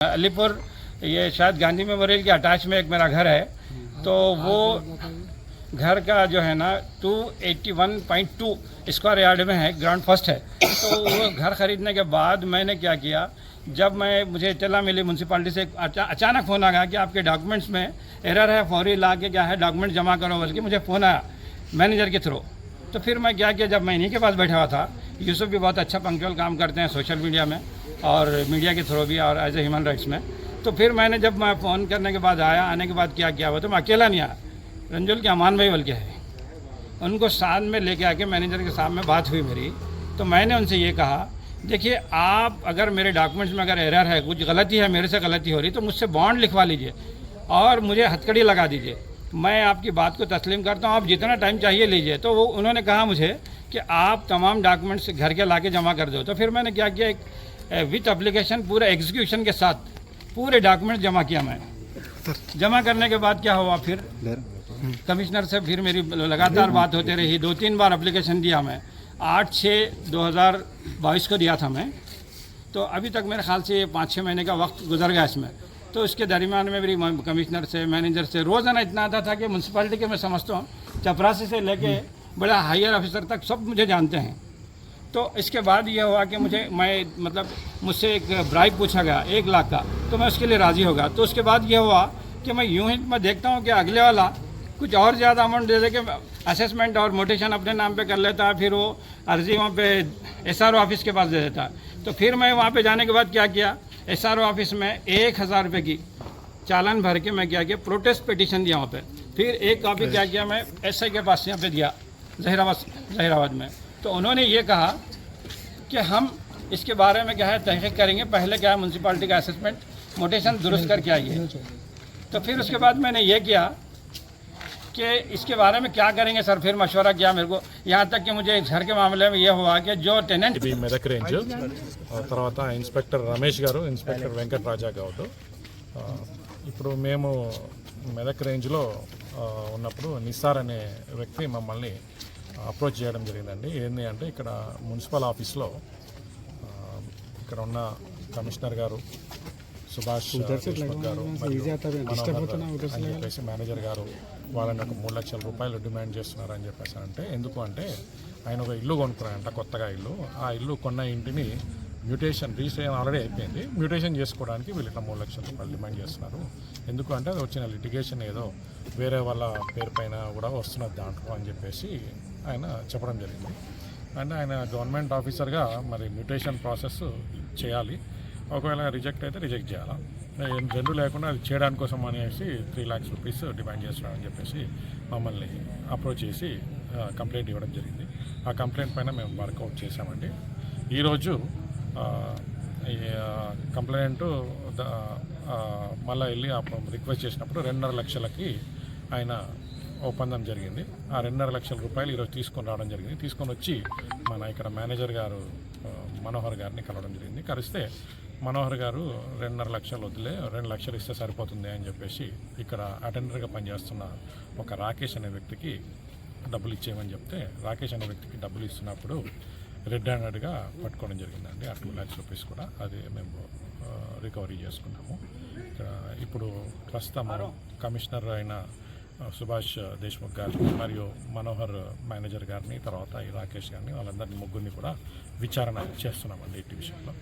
अलीपुर ये शायद गांधी मेमोरियल के अटैच में एक मेरा घर है, तो वो घर का जो है ना 281.2 स्क्वायर यार्ड में है, ग्राउंड फर्स्ट है। तो वो घर खरीदने के बाद मैंने क्या किया, जब मुझे इत्तला मिली म्यूनसिपालिटी से, अचानक फ़ोन आ गया कि आपके डॉक्यूमेंट्स में एरर है, फौरी ला के क्या है डॉक्यूमेंट जमा करो, बल्कि मुझे फ़ोन आया मैनेजर के थ्रू। तो फिर मैं क्या किया, जब मैं इन्हीं के पास बैठा हुआ था, यूसुफ भी बहुत अच्छा पंक्चुअल काम करते हैं सोशल मीडिया में और मीडिया के थ्रू भी और एज ए ह्यूमन राइट्स में। तो फिर मैंने जब मैं फ़ोन करने के बाद आने के बाद क्या किया हुआ, तो मैं अकेला नहीं आया, रंजुल के अमान भाई बल्कि है, उनको साथ में लेके आके मैनेजर के साथ में बात हुई मेरी। तो मैंने उनसे ये कहा, देखिए आप अगर मेरे डॉक्यूमेंट्स में अगर एरर है, कुछ गलती है, मेरे से गलती हो रही, तो मुझसे बॉन्ड लिखवा लीजिए और मुझे हथकड़ी लगा दीजिए, मैं आपकी बात को तस्लीम करता हूँ, आप जितना टाइम चाहिए लीजिए। तो वो उन्होंने कहा मुझे कि आप तमाम डॉक्यूमेंट्स घर के ला के जमा कर दो। तो फिर मैंने क्या किया, एक विथ एप्लीकेशन पूरे एग्जीक्यूशन के साथ पूरे डॉक्यूमेंट जमा किया। मैं जमा करने के बाद क्या हुआ, फिर कमिश्नर से फिर मेरी लगातार बात होती रही, 2-3 बार एप्लीकेशन दिया मैं, 8/6/2022 को दिया था मैं। तो अभी तक मेरे ख्याल से 5-6 महीने का वक्त गुजर गया इसमें। तो इसके दरमियान में मेरी कमिश्नर से, मैनेजर से रोज़ाना इतना आता था कि म्यूनसिपालिटी के मैं समझता हूँ चपरासी से लेके बड़ा हायर ऑफिसर तक सब मुझे जानते हैं। तो इसके बाद ये हुआ कि मुझसे एक ब्राइब पूछा गया 1 लाख का, तो मैं उसके लिए राज़ी हो गया। तो उसके बाद ये हुआ कि मैं देखता हूँ कि अगले वाला कुछ और ज़्यादा अमाउंट दे दे के असेसमेंट और मोटेशन अपने नाम पे कर लेता है, फिर वो अर्जी वहाँ पे SRO ऑफिस के पास दे देता है। तो फिर मैं वहाँ पे जाने के बाद क्या किया, SRO ऑफिस में 1000 रुपये की चालान भर के मैं क्या किया, प्रोटेस्ट पिटीशन दिया वहाँ पे। फिर एक कॉपी क्या किया, मैं SI के पास यहाँ पे दिया जहीराबाद में। तो उन्होंने ये कहा कि हम इसके बारे में क्या है तहकीक करेंगे, पहले क्या है म्यूनसिपालिटी का असेसमेंट मोटेशन दुरुस्त करके आइए। तो फिर उसके बाद मैंने ये किया कि इसके बारे में क्या करेंगे सर, फिर मशवरा किया मेरे को, यहाँ तक कि मुझे इस घर के मामले में ये हुआ कि जो टेनेंट మెదక్ రేంజ్ తర్వాత ఇన్స్పెక్టర్ రమేష్ గారు, ఇన్స్పెక్టర్ వెంకట్ రాజా గౌడ్. ఇప్పుడు మేము మెదక్ రేంజ్లో ఉన్నప్పుడు నిస్సార్ అనే వ్యక్తి మమ్మల్ని అప్రోచ్ చేయడం జరిగిందండి. ఏంటి అంటే ఇక్కడ మున్సిపల్ ఆఫీస్లో ఇక్కడ ఉన్న కమిషనర్ గారు సుభాష్ దేశ్ముఖ్ గారు అని చెప్పేసి మేనేజర్ గారు వాళ్ళని ఒక 3 లక్షల రూపాయలు డిమాండ్ చేస్తున్నారని చెప్పేసి అంటే, ఎందుకు అంటే ఆయన ఒక ఇల్లు కొనుక్కున్నారంట, కొత్తగా ఇల్లు. ఆ ఇల్లు కొన్న ఇంటిని రిజిస్ట్రేషన్ ఆల్రెడీ అయిపోయింది, మ్యూటేషన్ చేసుకోవడానికి వీళ్ళు ఇట్లా 3 లక్షల రూపాయలు డిమాండ్ చేస్తున్నారు. ఎందుకు అంటే అది వచ్చిన లిటిగేషన్ ఏదో వేరే వాళ్ళ పేరు పైన కూడా వస్తున్నది దాంట్లో అని చెప్పేసి ఆయన చెప్పడం జరిగింది. అంటే ఆయన గవర్నమెంట్ ఆఫీసర్గా మరి మ్యూటేషన్ ప్రాసెస్ చేయాలి, ఒకవేళ రిజెక్ట్ అయితే రిజెక్ట్ చేయాలా, రెండు లేకుండా అది చేయడానికి కోసం అనేసి 3 lakhs రూపీస్ డిమాండ్ చేస్తున్నారని చెప్పేసి మమ్మల్ని అప్రోచ్ చేసి కంప్లైంట్ ఇవ్వడం జరిగింది. ఆ కంప్లైంట్ పైన మేము వర్కౌట్ చేసామండి. ఈరోజు కంప్లైంట్ మళ్ళీ వెళ్ళి రిక్వెస్ట్ చేసినప్పుడు 2.5 లక్షలకి ఆయన ఒప్పందం జరిగింది. ఆ 2.5 లక్షల రూపాయలు ఈరోజు తీసుకొని రావడం జరిగింది. తీసుకొని వచ్చి మన ఇక్కడ మేనేజర్ గారు మనోహర్ గారిని కలవడం జరిగింది. కలిస్తే మనోహర్ గారు 2.5 లక్షలు వదిలే, 2 లక్షలు ఇస్తే సరిపోతుంది అని చెప్పేసి ఇక్కడ అటెండర్గా పనిచేస్తున్న ఒక రాకేష్ అనే వ్యక్తికి డబ్బులు ఇచ్చేయమని చెప్తే, రాకేష్ అనే వ్యక్తికి డబ్బులు ఇస్తున్నప్పుడు రెడ్ హ్యాండెడ్గా పట్టుకోవడం జరిగిందండి. ఆ 2 lakhs రూపీస్ కూడా అది మేము రికవరీ చేసుకున్నాము. ఇప్పుడు ప్రస్తుతం కమిషనర్ అయిన సుభాష్ దేశ్ముఖ్ గారిని మరియు మనోహర్ మేనేజర్ గారిని, తర్వాత ఈ రాకేష్ గారిని, వాళ్ళందరినీ ముగ్గురిని కూడా విచారణ చేస్తున్నామండి ఈ విషయంలో.